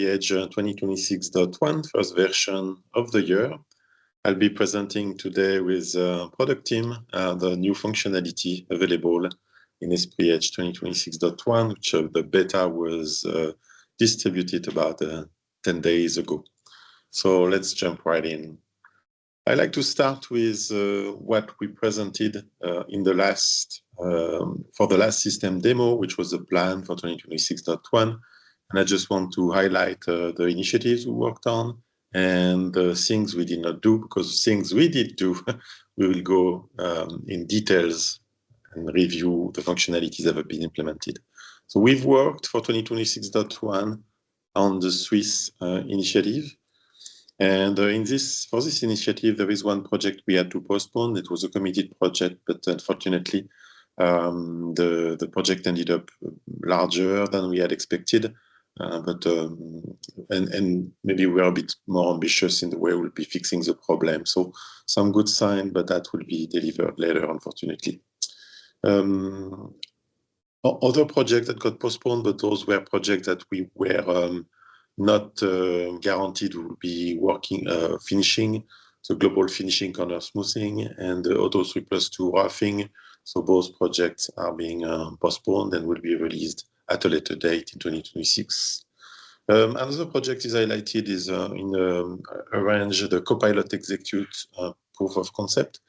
EEdge2026.1, first version of the year. I'll be presenting today with product team the new functionality available in EEdge2026.1, which the beta was distributed about 10 days ago. So let's jump right in. I like to start with what we presented in the last for the last system demo, which was the plan for 2026.1. And I just want to highlight the initiatives we worked on and the things we did not do, because things we did do, we will go in details and review the functionalities that have been implemented. So we've worked for 2026.1 on the Swiss initiative. And for this initiative, there is one project we had to postpone. It was a committed project, but unfortunately, the project ended up larger than we had expected. And maybe we're a bit more ambitious in the way we'll be fixing the problem. So some good sign, but that will be delivered later, unfortunately. Other projects that got postponed, but those were projects that we were not guaranteed will be working, finishing, so global finishing, corner smoothing, and the auto 3+2 roughing. So both projects are being postponed and will be released at a later date in 2026. Another project is highlighted is in arrange the Copilot execute proof of concept.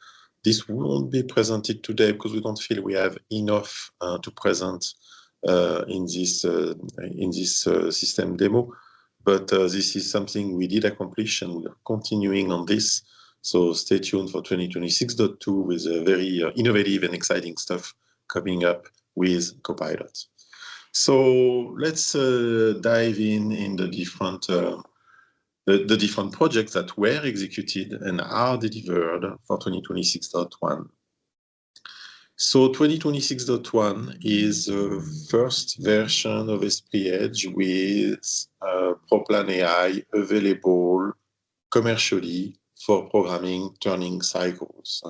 This won't be presented today because we don't feel we have enough to present in this system demo. But this is something we did accomplish, and we're continuing on this. So stay tuned for 2026.2 with very innovative and exciting stuff coming up with Copilot. So let's dive in the different different projects that were executed and are delivered for 2026.1. So 2026.1 is the first version of EEdge with ProPlan AI available commercially for programming turning cycles.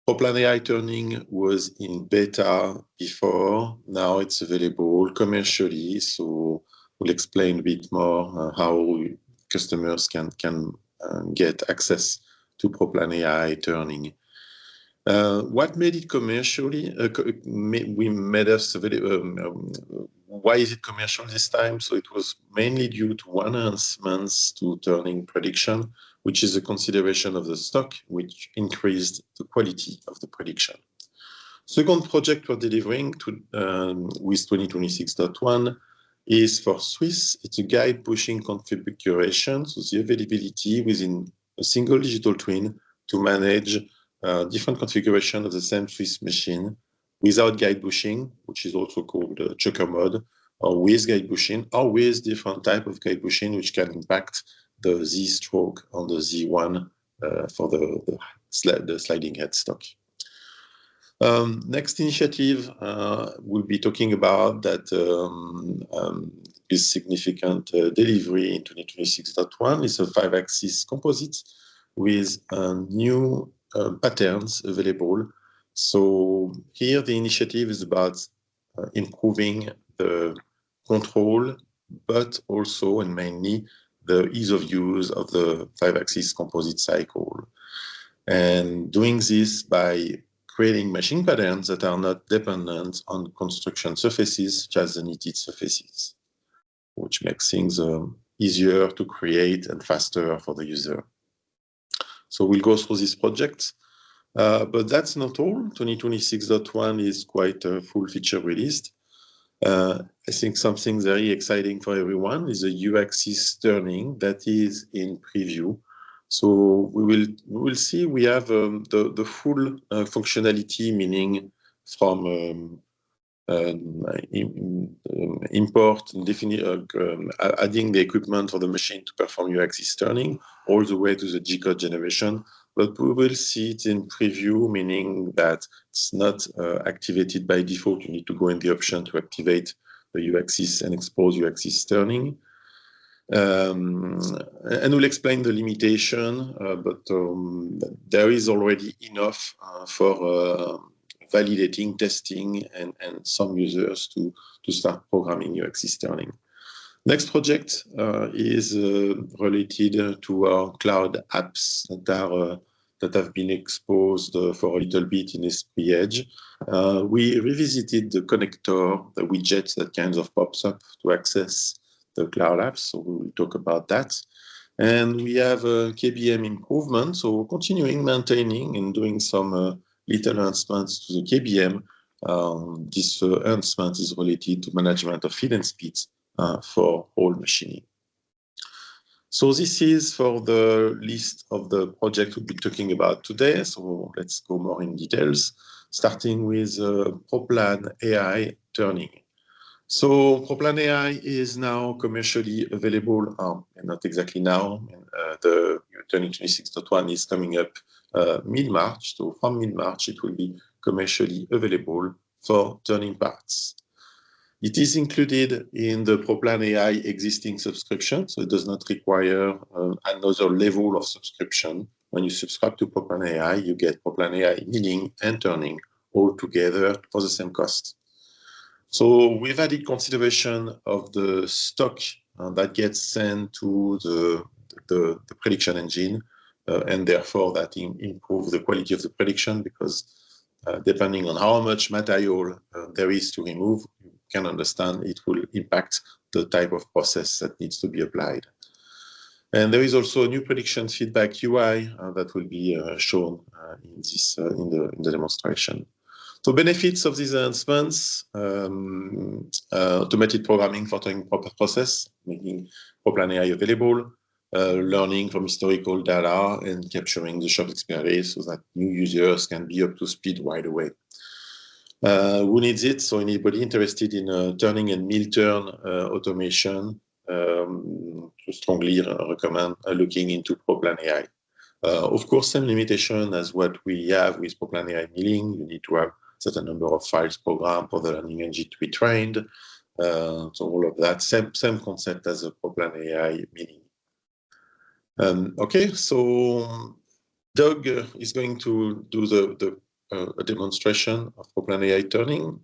ProPlan AI turning was in beta before. Now it's available commercially. So we'll explain a bit more how customers can get access to ProPlan AI turning. What made it commercially? Why is it commercial this time? So it was mainly due to enhancements to turning prediction, which is a consideration of the stock, which increased the quality of the prediction. Second project we're delivering with 2026.1 is for Swiss. It's a guide pushing configuration, so the availability within a single digital twin to manage different configuration of the same Swiss machine without guide bushing, which is also called checker mode, or with guide bushing, or with different type of guide bushing, which can impact the Z stroke on the Z1 for the sliding head stock. Next initiative we'll be talking about that is significant delivery in 2026.1 is a 5-axis composite with new patterns available. So here the initiative is about improving the control, but also and mainly the ease of use of the 5-axis composite cycle. And doing this by creating machine patterns that are not dependent on construction surfaces, such as the knitted surfaces, which makes things easier to create and faster for the user. So we'll go through this project, but that's not all. 2026.1 is quite a full feature released. I think something very exciting for everyone is a U-axis turning that is in preview. So we will see we have the full functionality, meaning from import and adding the equipment for the machine to perform U-axis turning, all the way to the G-code generation. But we will see it in preview, meaning that it's not activated by default. You need to go in the option to activate the U-axis and expose U-axis turning. And we'll explain the limitation, but there is already enough for validating, testing, and some users to start programming U-axis turning. Next project is related to our cloud apps that have been exposed for a little bit in EEdge. We revisited the connector, the widgets that kind of pops up to access the cloud apps, so we will talk about that. And we have a KBM improvement, so we're continuing maintaining and doing some little enhancements to the KBM. This enhancement is related to management of feed and speeds for whole machining. So this is for the list of the projects we'll be talking about today. So let's go more in details, starting with ProPlan AI turning. So ProPlan AI is now commercially available, and not exactly now. The 2026.1 is coming up mid-March. So from mid-March, it will be commercially available for turning parts. It is included in the ProPlan AI existing subscription, so it does not require another level of subscription. When you subscribe to ProPlan AI, you get ProPlan AI milling and turning all together for the same cost. So we've added consideration of the stock that gets sent to the prediction engine, and therefore that improves the quality of the prediction, because depending on how much material there is to remove, you can understand it will impact the type of process that needs to be applied. And there is also a new prediction feedback UI that will be shown in the demonstration. So benefits of these enhancements: automated programming for turning process, making ProPlan AI available, learning from historical data and capturing the shop experience so that new users can be up to speed right away. Who needs it? So anybody interested in turning and mill turn automation, strongly recommend looking into ProPlan AI. Of course, same limitation as what we have with ProPlan AI milling. You need to have a certain number of files programmed for the learning engine to be trained. So all of that, same concept as a ProPlan AI milling. Okay, so Doug is going to do a demonstration of ProPlan AI turning.